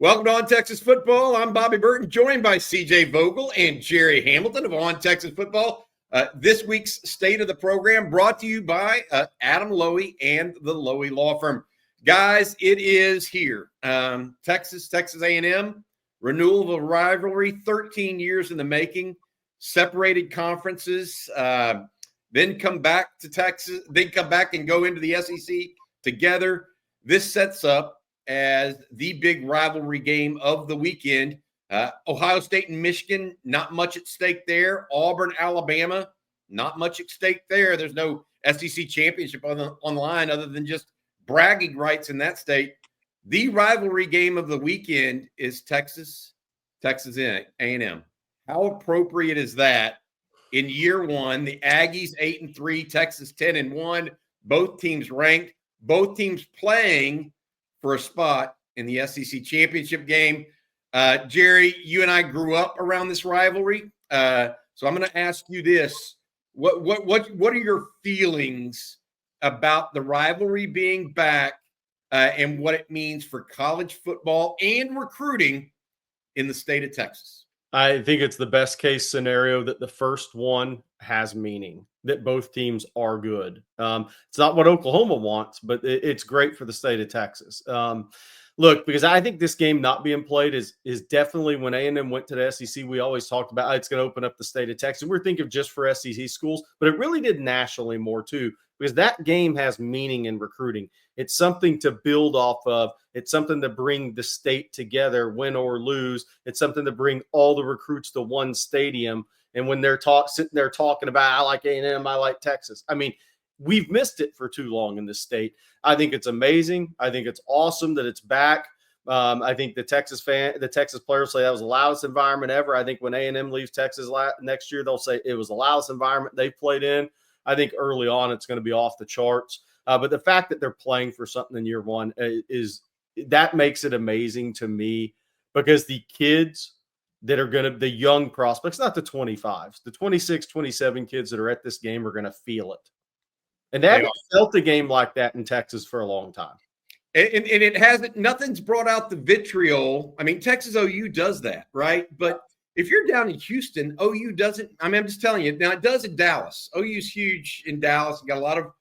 Welcome to On Texas Football. I'm Bobby Burton, joined by CJ Vogel and Gerry Hamilton of On Texas Football. This week's State of the Program brought to you by Adam Lowy and the Lowy Law Firm. Guys, it is here. Texas A&M, renewal of a rivalry, 13 years in the making, separated conferences, then come back to Texas, then come back and go into the SEC together. This sets up as the big rivalry game of the weekend. Ohio State and Michigan, not much at stake there. Auburn, Alabama, not much at stake there. There's no SEC championship on the line other than just bragging rights in that state. The rivalry game of the weekend is Texas A&M. How appropriate is that in year one? The Aggies 8-3, Texas 10-1, both teams ranked, both teams playing for a spot in the SEC championship game. Gerry, you and I grew up around this rivalry, so I'm going to ask you this: what are your feelings about the rivalry being back, and what it means for college football and recruiting in the state of Texas? I think it's the best case scenario that the first one has meaning, that both teams are good. It's not what Oklahoma wants, but it's great for the state of Texas. Look, because I think this game not being played is definitely, when A&M went to the SEC, we always talked about it's going to open up the state of Texas. We're thinking just for SEC schools, but it really did nationally more too, because that game has meaning in recruiting. It's something to build off of. It's something to bring the state together, win or lose. It's something to bring all the recruits to one stadium. And when they're sitting there talking about, I like A&M, I like Texas. I mean, we've missed it for too long in this state. I think it's amazing. I think it's awesome that it's back. I think the Texas players say that was the loudest environment ever. I think when A&M leaves Texas next year, they'll say it was the loudest environment they've played in. I think early on it's going to be off the charts. But the fact that they're playing for something in year one that makes it amazing to me, because the kids that are going to, the young prospects, not the 25s, the 26, 27 kids that are at this game are going to feel it. And they haven't felt a game like that in Texas for a long time. And it hasn't, nothing's brought out the vitriol. I mean, Texas OU does that, right? But if you're down in Houston, OU doesn't. I mean, I'm just telling you. Now, it does in Dallas. OU's huge in Dallas. Got a lot of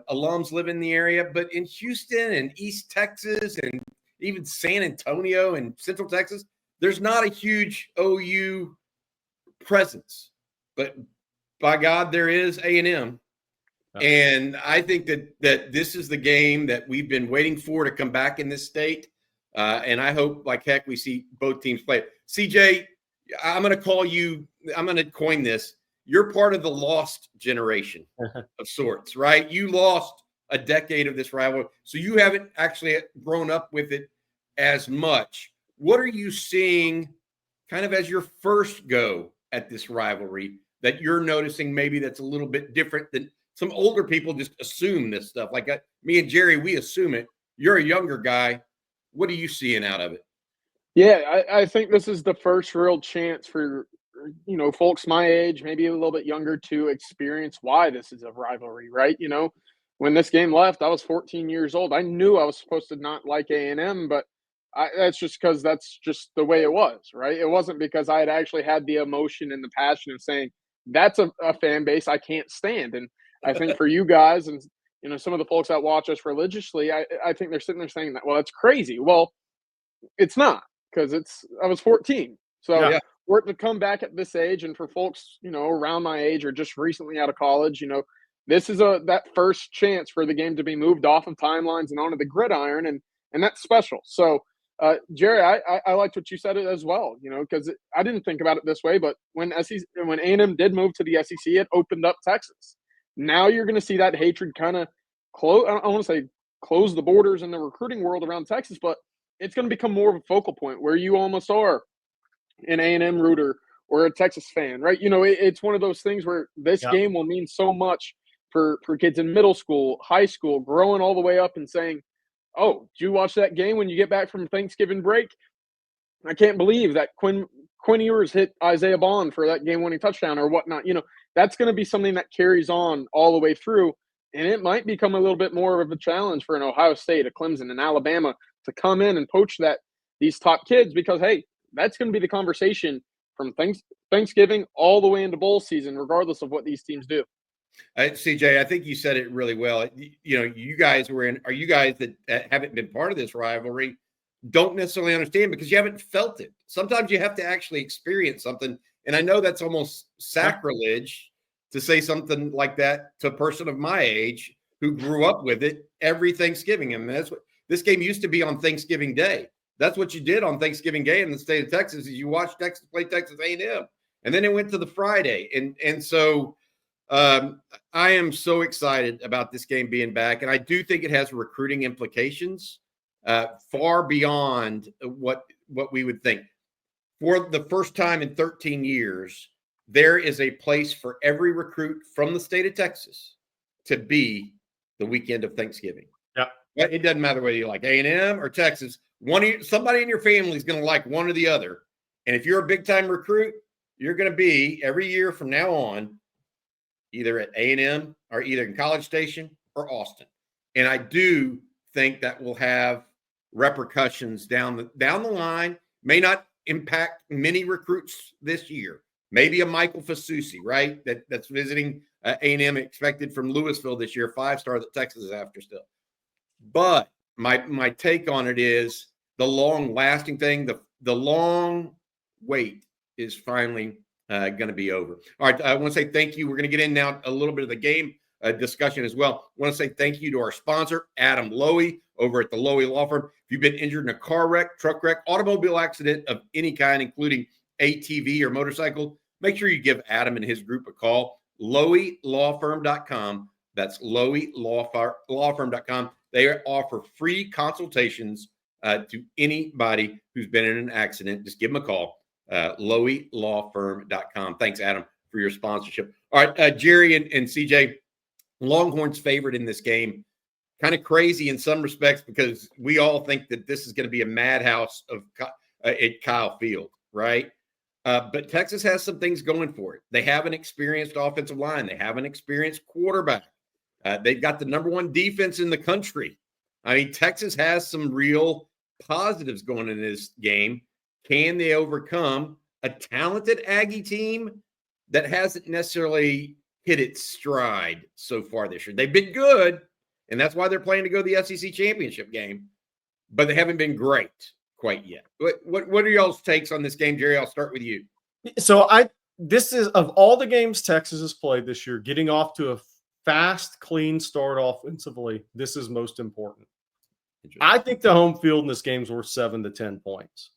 alums live in the area. But in Houston and East Texas and even San Antonio and Central Texas, there's not a huge OU presence. But by God, there is A&M. And I think that this is the game that we've been waiting for to come back in this state. And I hope, like heck, we see both teams play. CJ, I'm going to coin this. You're part of the lost generation of sorts, right? You lost a decade of this rivalry, so you haven't actually grown up with it as much. What are you seeing kind of as your first go at this rivalry that you're noticing maybe that's a little bit different than some older people just assume this stuff? Like me and Gerry, we assume it. You're a younger guy. What are you seeing out of it? Yeah, I think this is the first real chance for, folks my age, maybe a little bit younger, to experience why this is a rivalry, right? When this game left, I was 14 years old. I knew I was supposed to not like A&M, but that's just because that's just the way it was, right? It wasn't because I had actually had the emotion and the passion of saying, that's a fan base I can't stand. And I think for you guys and, some of the folks that watch us religiously, I think they're sitting there saying that, well, that's crazy. Well, it's not, because I was 14. So yeah. We're to come back at this age, and for folks, around my age or just recently out of college, this is that first chance for the game to be moved off of timelines and onto the gridiron, and that's special. So, Gerry, I liked what you said as well, because I didn't think about it this way, but when A&M did move to the SEC, it opened up Texas. Now you're going to see that hatred kind of close. I don't want to say close the borders in the recruiting world around Texas, but it's going to become more of a focal point where you almost are an A&M rooter or a Texas fan, right? It's one of those things where this game will mean so much for kids in middle school, high school, growing all the way up and saying, oh, did you watch that game when you get back from Thanksgiving break? I can't believe that Quinn Ewers hit Isaiah Bond for that game-winning touchdown or whatnot. That's going to be something that carries on all the way through, and it might become a little bit more of a challenge for an Ohio State, a Clemson, an Alabama to come in and poach these top kids, because, hey, that's going to be the conversation from Thanksgiving all the way into bowl season, regardless of what these teams do. CJ, I think you said it really well. You guys are you guys that haven't been part of this rivalry don't necessarily understand because you haven't felt it. Sometimes you have to actually experience something. And I know that's almost sacrilege to say something like that to a person of my age who grew up with it every Thanksgiving. And that's what this game used to be on Thanksgiving Day. That's what you did on Thanksgiving Day in the state of Texas is you watched Texas play Texas A&M. And then it went to the Friday. And so I am so excited about this game being back. And I do think it has recruiting implications far beyond what we would think. For the first time in 13 years, there is a place for every recruit from the state of Texas to be the weekend of Thanksgiving. Yeah. It doesn't matter whether you like A&M or Texas. Somebody in your family is going to like one or the other. And if you're a big-time recruit, you're going to be every year from now on either at A&M or either in College Station or Austin. And I do think that will have repercussions down the line. May not impact many recruits this year. Maybe a Michael Fasusi, right? That's visiting A&M, expected from Louisville this year, 5-star that Texas is after still. But my take on it is the long-lasting thing, the long wait is finally going to be over. All right, I want to say thank you. We're going to get in now a little bit of the game discussion as well. I want to say thank you to our sponsor, Adam Lowy, over at the Lowy Law Firm. If you've been injured in a car wreck, truck wreck, automobile accident of any kind, including ATV or motorcycle, make sure you give Adam and his group a call. LowyLawFirm.com. That's LowyLawFirm.com. They offer free consultations to anybody who's been in an accident. Just give them a call. LowyLawFirm.com. Thanks, Adam, for your sponsorship. All right, Gerry and CJ, Longhorns favored in this game. Kind of crazy in some respects because we all think that this is going to be a madhouse at Kyle Field, right? But Texas has some things going for it. They have an experienced offensive line. They have an experienced quarterback. They've got the number one defense in the country. I mean, Texas has some real positives going in this game. Can they overcome a talented Aggie team that hasn't necessarily hit its stride so far this year? They've been good, and that's why they're playing to go to the SEC championship game, but they haven't been great quite yet. What are y'all's takes on this game, Gerry? I'll start with you. So this is, of all the games Texas has played this year, getting off to a fast, clean start offensively, this is most important. I think the home field in this game is worth 7 to 10 points.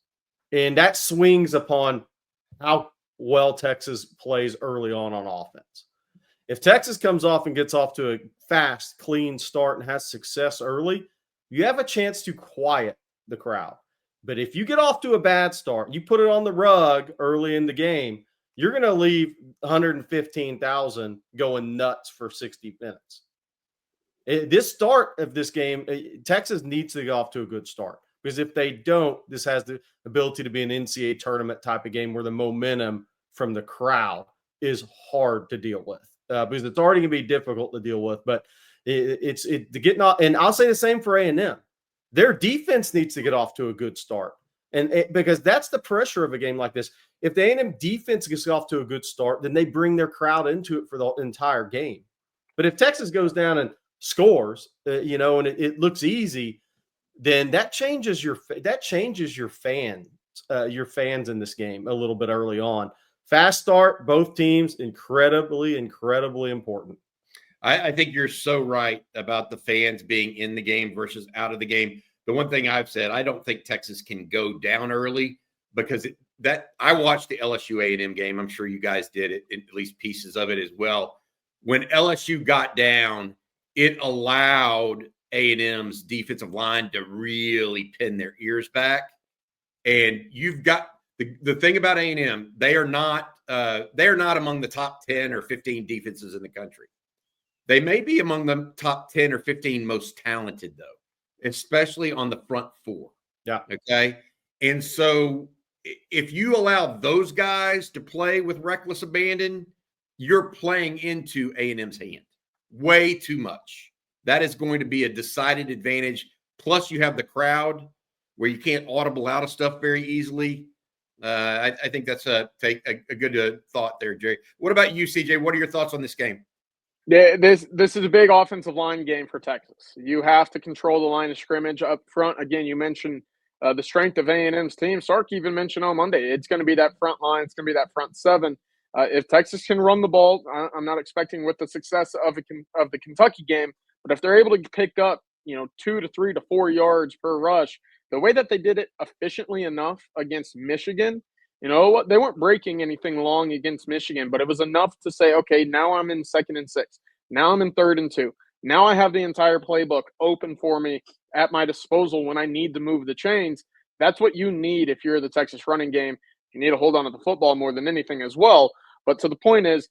And that swings upon how well Texas plays early on offense. If Texas comes off and gets off to a fast, clean start and has success early, you have a chance to quiet the crowd. But if you get off to a bad start, you put it on the rug early in the game, you're going to leave 115,000 going nuts for 60 minutes. This start of this game, Texas needs to get off to a good start. Because if they don't, this has the ability to be an NCAA tournament type of game where the momentum from the crowd is hard to deal with. Because it's already going to be difficult to deal with. But it's to get off, and I'll say the same for A&M. Their defense needs to get off to a good start. And because that's the pressure of a game like this. If the A&M defense gets off to a good start, then they bring their crowd into it for the entire game. But if Texas goes down and scores, and it looks easy, then that changes your fans in this game a little bit early on. Fast start, both teams, incredibly important. I think you're so right about the fans being in the game versus out of the game. The one thing I've said, I don't think Texas can go down early because I watched the LSU A&M game. I'm sure you guys did it, at least pieces of it as well. When LSU got down, it allowed A&M's defensive line to really pin their ears back. And you've got the thing about A&M, they are not among the top 10 or 15 defenses in the country. They may be among the top 10 or 15 most talented, though, especially on the front four. Yeah. Okay. And so if you allow those guys to play with reckless abandon, you're playing into A&M's hand way too much. That is going to be a decided advantage. Plus, you have the crowd where you can't audible out of stuff very easily. I think that's a good thought there, Jerry. What about you, CJ? What are your thoughts on this game? Yeah, this is a big offensive line game for Texas. You have to control the line of scrimmage up front. Again, you mentioned the strength of A&M's team. Sark even mentioned on Monday it's going to be that front line. It's going to be that front seven. If Texas can run the ball, I'm not expecting with the success of the Kentucky game, but if they're able to pick up 2 to 3 to 4 yards per rush, the way that they did it efficiently enough against Michigan. You know what? They weren't breaking anything long against Michigan, but it was enough to say, okay, now I'm in 2nd and 6. Now I'm in 3rd and 2. Now I have the entire playbook open for me at my disposal when I need to move the chains. That's what you need if you're the Texas running game. You need to hold on to the football more than anything as well. But to the point is,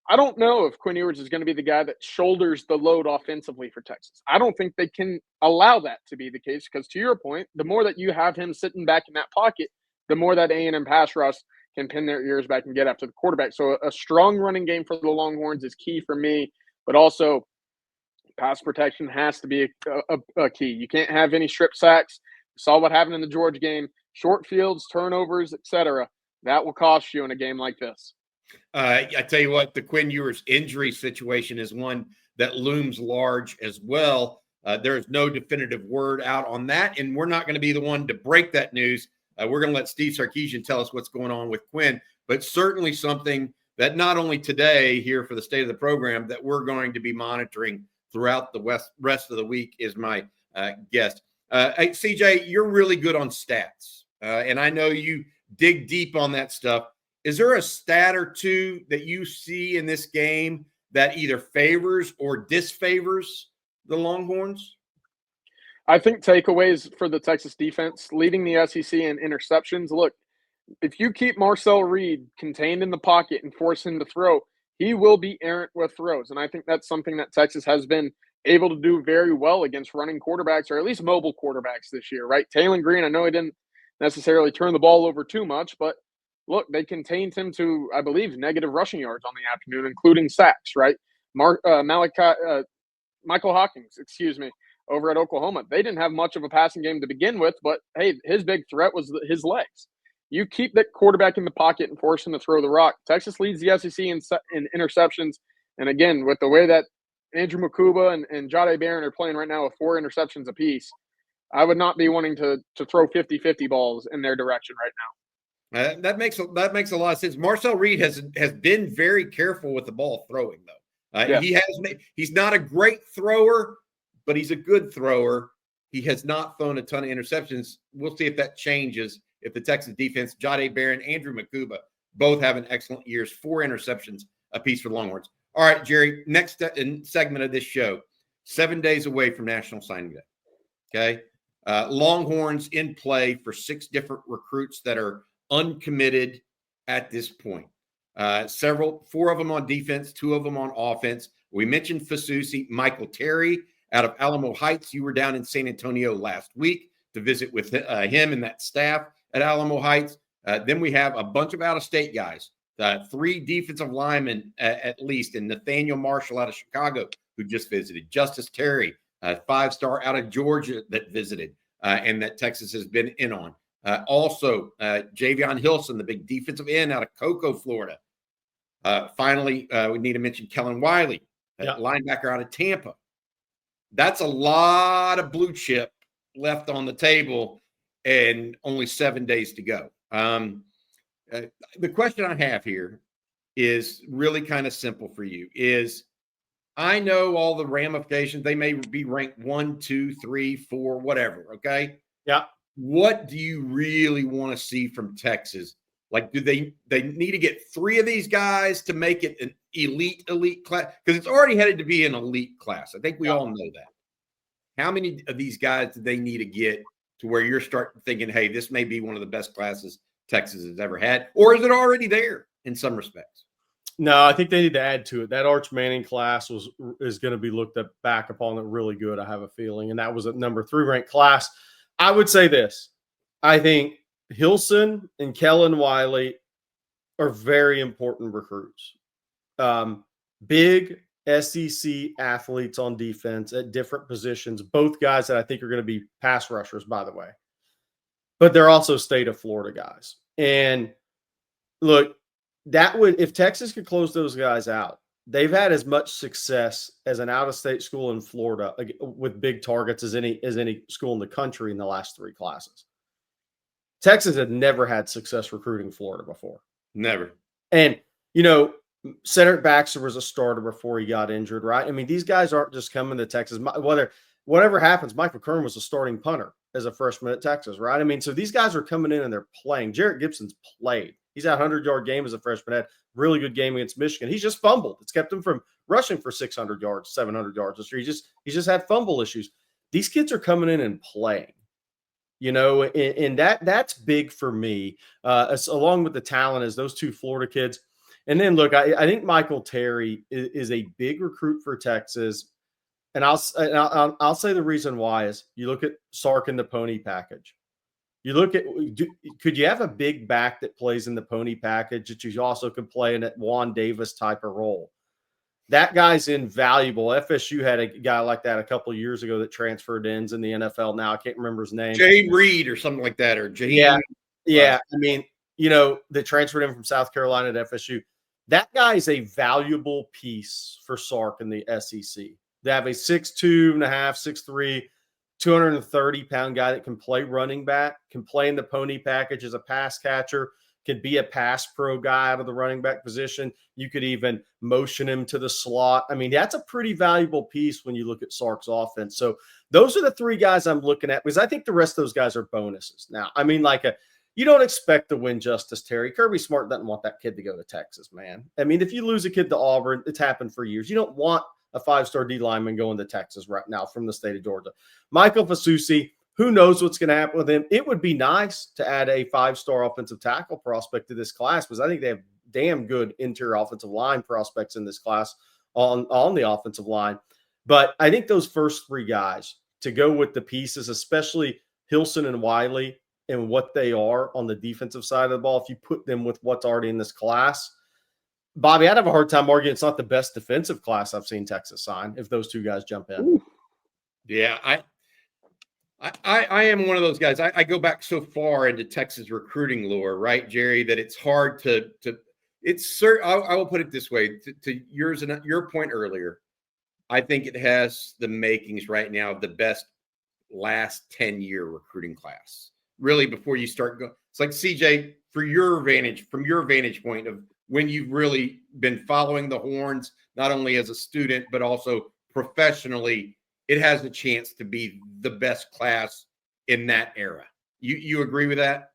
I don't know if Quinn Ewers is going to be the guy that shoulders the load offensively for Texas. I don't think they can allow that to be the case because, to your point, the more that you have him sitting back in that pocket, the more that A&M pass rush can pin their ears back and get after the quarterback. So a strong running game for the Longhorns is key for me, but also pass protection has to be a key. You can't have any strip sacks. We saw what happened in the Georgia game. Short fields, turnovers, etc. That will cost you in a game like this. I tell you what, the Quinn Ewers injury situation is one that looms large as well. There is no definitive word out on that, and we're not going to be the one to break that news. We're going to let Steve Sarkisian tell us what's going on with Quinn, but certainly something that not only today here for the state of the program that we're going to be monitoring throughout the rest of the week is my guest. CJ, you're really good on stats, and I know you dig deep on that stuff. Is there a stat or two that you see in this game that either favors or disfavors the Longhorns? I think takeaways for the Texas defense, leading the SEC in interceptions. Look, if you keep Marcel Reed contained in the pocket and force him to throw, he will be errant with throws. And I think that's something that Texas has been able to do very well against running quarterbacks, or at least mobile quarterbacks this year, right? Taylor Green, I know he didn't necessarily turn the ball over too much, but look, they contained him to, I believe, negative rushing yards on the afternoon, including sacks, right? Michael Hawkins, over at Oklahoma. They didn't have much of a passing game to begin with, but hey, his big threat was his legs. You keep that quarterback in the pocket and force him to throw the rock. Texas leads the SEC in interceptions. And again, with the way that Andrew Makuba and Jahdae Barron are playing right now with 4 interceptions apiece, I would not be wanting to throw 50-50 balls in their direction right now. That makes a lot of sense. Marcel Reed has been very careful with the ball throwing, though. Yeah. He's not a great thrower, but he's a good thrower. He has not thrown a ton of interceptions. We'll see if that changes if the Texas defense, Jahdae Barron, Andrew Makuba, both having excellent years, 4 interceptions apiece for the Longhorns. All right, Gerry, next segment of this show, 7 days away from National Signing Day. Okay. Longhorns in play for 6 different recruits that are uncommitted at this point. 4 of them on defense, 2 of them on offense. We mentioned Fasusi, Michael Terry out of Alamo Heights. You were down in San Antonio last week to visit with him and that staff at Alamo Heights. Then we have a bunch of out-of-state guys, 3 defensive linemen at least, and Nathaniel Marshall out of Chicago who just visited. Justice Terry, 5-star out of Georgia that visited and that Texas has been in on. Also, Javion Hilson, the big defensive end out of Cocoa, Florida. Finally, we need to mention Kellen Wiley, linebacker out of Tampa. That's a lot of blue chip left on the table and only 7 days to go. The question I have here is really kind of simple for you. I know all the ramifications. They may be ranked 1, 2, 3, 4, whatever. Okay. Yeah. What do you really want to see from Texas? Like, do they need to get 3 of these guys to make it an elite class? Because it's already headed to be an elite class. I think we all know that. How many of these guys do they need to get to where you're starting thinking, hey, this may be one of the best classes Texas has ever had? Or is it already there in some respects? No, I think they need to add to it. That Arch Manning class is going to be looked back upon it really good, I have a feeling. And that was a number 3 ranked class. I would say this. I think Hilson and Kellen Wiley are very important recruits. Big SEC athletes on defense at different positions. Both guys that I think are going to be pass rushers, by the way. but they're also state of Florida guys. And look, that would, if Texas could close those guys out, they've had as much success as an out-of-state school in Florida with big targets as any school in the country in the last 3 classes. Texas had never had success recruiting Florida before. Never. And, Cedric Baxter was a starter before he got injured, right? I mean, these guys aren't just coming to Texas. Whatever happens, Mike McCurran was a starting punter as a freshman at Texas, right? I mean, so these guys are coming in and they're playing. Jarrett Gibson's played. He's had a 100-yard game as a freshman, had really good game against Michigan. He's just fumbled. It's kept him from rushing for 600 yards, 700 yards this year. He's just had fumble issues. These kids are coming in and playing. And that's big for me, along with the talent as those 2 Florida kids. And then, look, I think Michael Terry is a big recruit for Texas. And I'll say the reason why is you look at Sark in the pony package. You look at could you have a big back that plays in the pony package that you also could play in that Juan Davis type of role? That guy's invaluable. FSU had a guy like that a couple of years ago that transferred ends in the NFL. Now I can't remember his name. Jay Reed or something like that, or Jay. Yeah. I mean, that transferred him from South Carolina to FSU. That guy is a valuable piece for Sark in the SEC. They have a 6'2.5", 6'3", 230-pound guy that can play running back, can play in the pony package as a pass catcher, can be a pass pro guy out of the running back position. You could even motion him to the slot. I mean, that's a pretty valuable piece when you look at Sark's offense. So those are the 3 guys I'm looking at, because I think the rest of those guys are bonuses. Now, I mean, you don't expect to win Justice Terry. Kirby Smart doesn't want that kid to go to Texas, man. I mean, if you lose a kid to Auburn, it's happened for years. You don't want a 5-star D lineman going to Texas right now from the state of Georgia. Michael Fasusi, who knows what's going to happen with him? It would be nice to add a 5-star offensive tackle prospect to this class, because I think they have damn good interior offensive line prospects in this class on the offensive line. But I think those first 3 guys to go with the pieces, especially Hilson and Wiley, and what they are on the defensive side of the ball, if you put them with what's already in this class, Bobby, I'd have a hard time arguing it's not the best defensive class I've seen Texas sign if those 2 guys jump in. Ooh. Yeah, I am one of those guys. I go back so far into Texas recruiting lore, right, Jerry, that it's hard to it's I will put it this way, to yours and your point earlier. I think it has the makings right now of the best last 10-year recruiting class. Really, before you start going, it's like CJ, from your vantage point of when you've really been following the horns, not only as a student, but also professionally, it has a chance to be the best class in that era. You agree with that?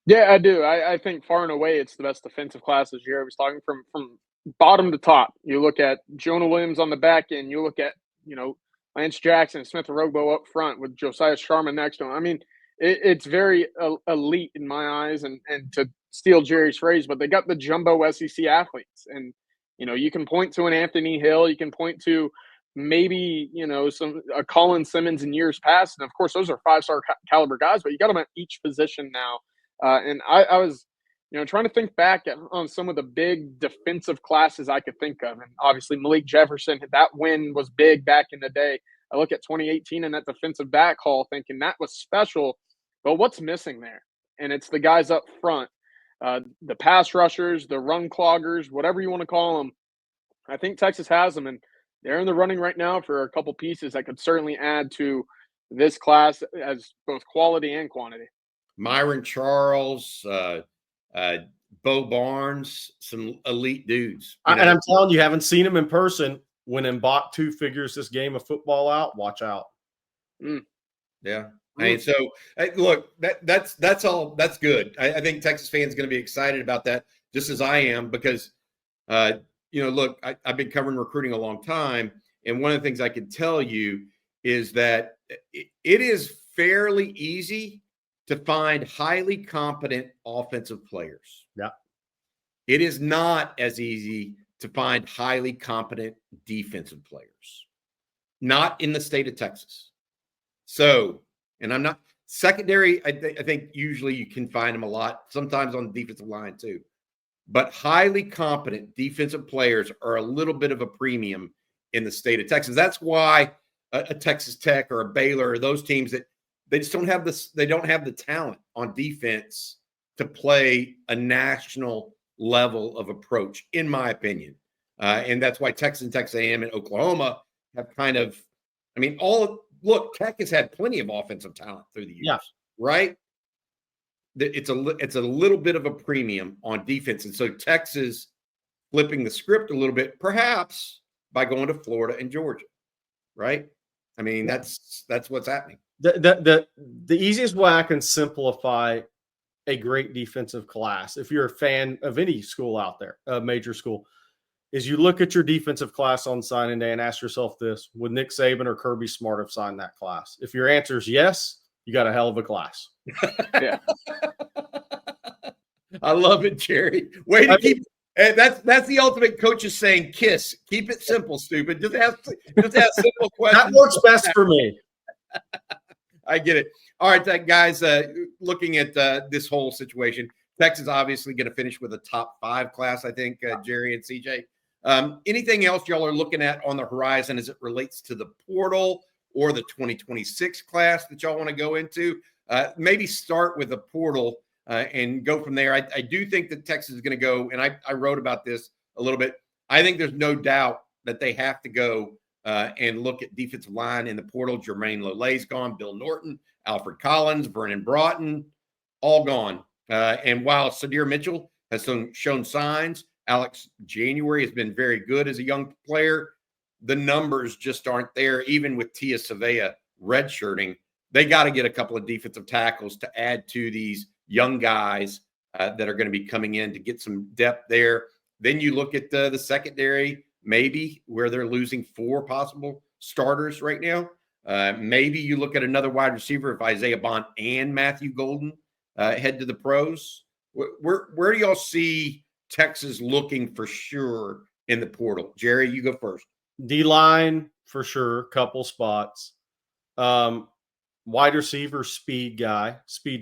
Yeah, I do. I think far and away it's the best defensive class this year. I was talking from bottom to top. You look at Jonah Williams on the back end. You look at, Lance Jackson, Smith Rogbo up front with Josiah Sharma next to him. I mean, it's very elite in my eyes, and to steal Jerry's phrase, but they got the jumbo SEC athletes. And, you can point to an Anthony Hill, you can point to maybe, a Colin Simmons in years past. And of course, those are 5-star caliber guys, but you got them at each position now. And I was, trying to think back on some of the big defensive classes I could think of. And obviously Malik Jefferson, that win was big back in the day. I look at 2018 and that defensive back haul thinking that was special. But what's missing there? And it's the guys up front, the pass rushers, the run cloggers, whatever you want to call them. I think Texas has them, and they're in the running right now for a couple pieces that could certainly add to this class as both quality and quantity. Myron Charles, Bo Barnes, some elite dudes. And I'm telling you, haven't seen him in person. When Mbaktu figures this game of football out, watch out. Yeah. I mean, so look, that's all. That's good. I think Texas fans going to be excited about that, just as I am, because, look, I've been covering recruiting a long time, and one of the things I can tell you is that it is fairly easy to find highly competent offensive players. Yeah. It is not as easy to find highly competent defensive players, not in the state of Texas. So, and I'm not secondary. I think usually you can find them a lot, sometimes on the defensive line too. But highly competent defensive players are a little bit of a premium in the state of Texas. That's why a Texas Tech or a Baylor or those teams that they just don't have this. They don't have the talent on defense to play a national level of approach, in my opinion. And that's why Texas and Texas A&M and Oklahoma have kind of, I mean, look, Tech has had plenty of offensive talent through the years, right? It's a little bit of a premium on defense. And so Texas flipping the script a little bit, perhaps by going to Florida and Georgia, right? I mean, that's what's happening. The easiest way I can simplify a great defensive class, if you're a fan of any school out there, a major school, is you look at your defensive class on signing day and ask yourself this: would Nick Saban or Kirby Smart have signed that class? If your answer is yes, you got a hell of a class. Yeah. I love it, Gerry. Way to keep. That's the ultimate coach is saying, kiss. Keep it simple, stupid. Just ask simple questions. That works best for me. I get it. All right, guys, looking at this whole situation, Texas obviously going to finish with a top 5 class, I think, Gerry and CJ. Anything else y'all are looking at on the horizon as it relates to the portal or the 2026 class that y'all want to go into? Maybe start with the portal and go from there. I do think that Texas is going to go, and I wrote about this a little bit. I think there's no doubt that they have to go and look at defensive line in the portal. Jermaine Lolay's gone, Bill Norton, Alfred Collins, Vernon Broughton, all gone. And while Sadir Mitchell has shown signs, Alex January has been very good as a young player. The numbers just aren't there, even with Tia Savea redshirting. They got to get a couple of defensive tackles to add to these young guys that are going to be coming in to get some depth there. Then you look at the secondary, maybe where they're losing 4 possible starters right now. Maybe you look at another wide receiver if Isaiah Bond and Matthew Golden head to the pros. Where do y'all see Texas looking for sure in the portal? Gerry, you go first. D-line for sure, couple spots. Wide receiver, speed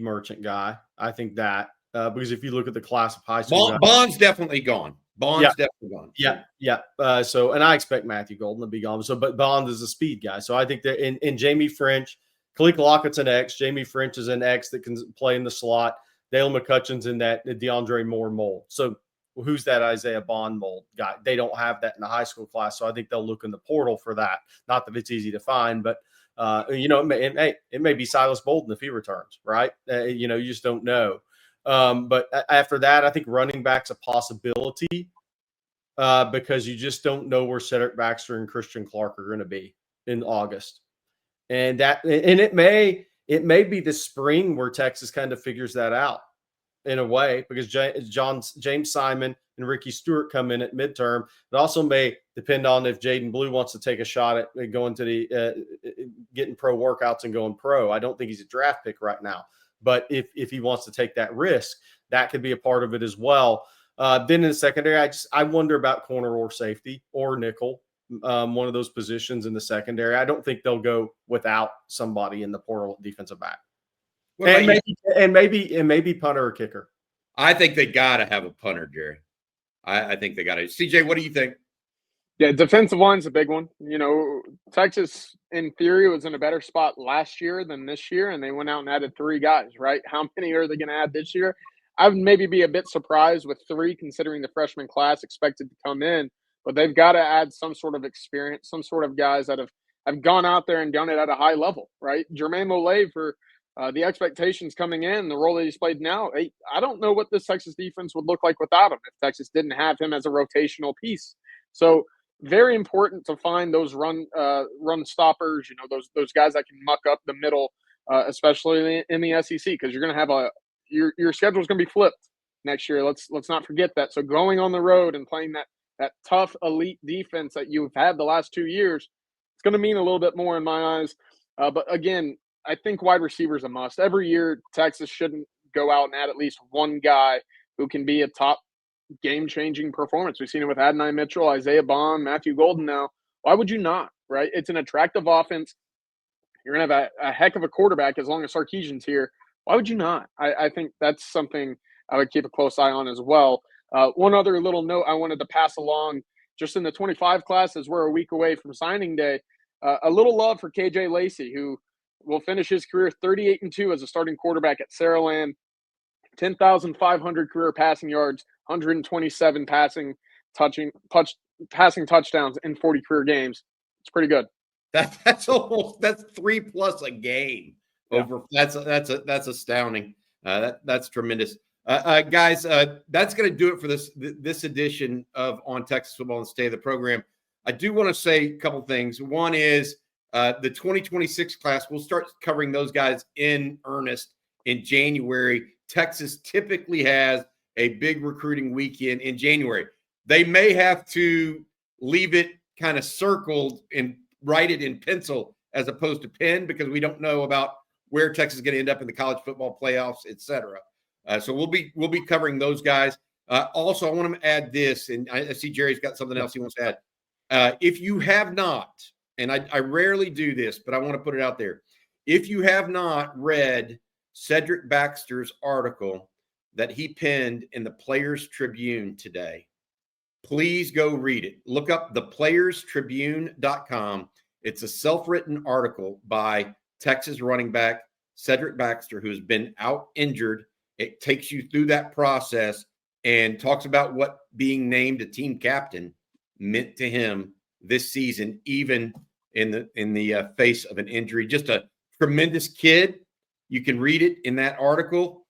merchant guy. I think that because if you look at the class of high school guys, Bond's definitely gone. Definitely gone. Yeah. So, and I expect Matthew Golden to be gone. So, but Bond is a speed guy. So I think that in Jamie French, Khalil Lockett's an X. Jamie French is an X that can play in the slot. Dale McCutcheon's in that DeAndre Moore mold. So who's that Isaiah Bond mold guy? They don't have that in the high school class. So I think they'll look in the portal for that. Not that it's easy to find, but it may be Silas Bolden if he returns, right? You just don't know. But after that, I think running back's a possibility because you just don't know where Cedric Baxter and Christian Clark are going to be in August. And it may be the spring where Texas kind of figures that out in a way, because James Simon and Ricky Stewart come in at midterm. It also may depend on if Jaden Blue wants to take a shot at going to the getting pro workouts and going pro. I don't think he's a draft pick right now, but if he wants to take that risk, that could be a part of it as well. Then in the secondary, I wonder about corner or safety or nickel, one of those positions in the secondary. I don't think they'll go without somebody in the portal defensive back. And maybe punter or kicker. I think they got to have a punter, Gerry. I think they got to. CJ, what do you think? Yeah, defensive line's a big one. Texas, in theory, was in a better spot last year than this year, and they went out and added 3 guys, right? How many are they going to add this year? I would maybe be a bit surprised with 3, considering the freshman class expected to come in, but they've got to add some sort of experience, some sort of guys that have gone out there and done it at a high level, right? Jermaine Lolay, for the expectations coming in, the role that he's played now, I don't know what this Texas defense would look like without him if Texas didn't have him as a rotational piece. So very important to find those run stoppers, those guys that can muck up the middle, especially in the SEC, because you're going to have your schedule is going to be flipped next year. Let's not forget that. So going on the road and playing that tough elite defense that you've had the last 2 years, it's going to mean a little bit more in my eyes. But again, I think wide receiver is a must. Every year, Texas shouldn't go out and add at least one guy who can be a top game-changing performance. We've seen it with Adonai Mitchell, Isaiah Bond, Matthew Golden now. Why would you not, right? It's an attractive offense. You're going to have a heck of a quarterback as long as Sarkisian's here. Why would you not? I think that's something I would keep a close eye on as well. One other little note I wanted to pass along, just in the 25 class, as we're a week away from signing day, a little love for KJ Lacey, who will finish his career 38-2 as a starting quarterback at Saraland. 10,500 career passing yards, 127 passing touchdowns in 40 career games. It's pretty good. That's 3+ a game. Over that's astounding. That's tremendous. Guys, that's going to do it for this edition of On Texas Football and Stay of the Program. I do want to say a couple things. One is the 2026 class. We'll start covering those guys in earnest in January. Texas typically has a big recruiting weekend in January. They may have to leave it kind of circled and write it in pencil as opposed to pen, because we don't know about where Texas is going to end up in the college football playoffs, et cetera. So we'll be covering those guys. Also, I want to add this, and I see Jerry's got something else he wants to add. If you have not, and I rarely do this, but I want to put it out there. If you have not read Cedric Baxter's article that he penned in the Players Tribune today, please go read it. Look up theplayerstribune.com. It's a self-written article by Texas running back Cedric Baxter, who's been out injured. It takes you through that process and talks about what being named a team captain meant to him this season, even in the face of an injury. Just a tremendous kid. You can read it in that article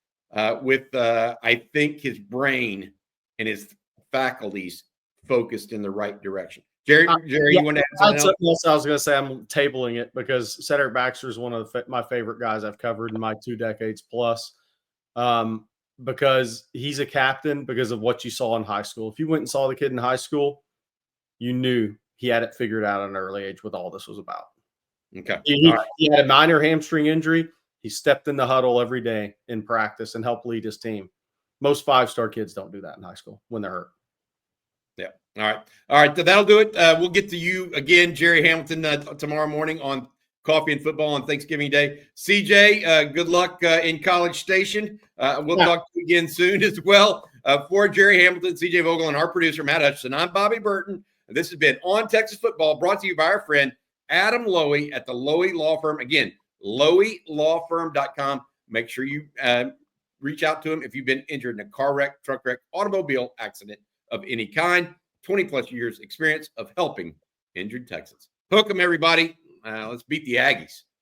with, I think, his brain and his faculties focused in the right direction. Jerry, you want to add something else? I was going to say I'm tabling it because Cedric Baxter is one of my favorite guys I've covered in my 2 decades plus, because he's a captain because of what you saw in high school. If you went and saw the kid in high school, you knew he had it figured out at an early age what all this was about. Okay. He had a minor hamstring injury. He stepped in the huddle every day in practice and helped lead his team. Most 5-star kids don't do that in high school when they're hurt. Yeah. All right. That'll do it. We'll get to you again, Gerry Hamilton, tomorrow morning on Coffee and Football on Thanksgiving Day. CJ, good luck in College Station. We'll talk to you again soon as well. For Gerry Hamilton, CJ Vogel, and our producer, Matt Hutchinson, I'm Bobby Burton. This has been On Texas Football, brought to you by our friend Adam Lowy at the Lowy Law Firm. Again, LowyLawFirm.com. Make sure you reach out to him if you've been injured in a car wreck, truck wreck, automobile accident of any kind. 20+ years experience of helping injured Texans. Hook 'em, everybody. Let's beat the Aggies.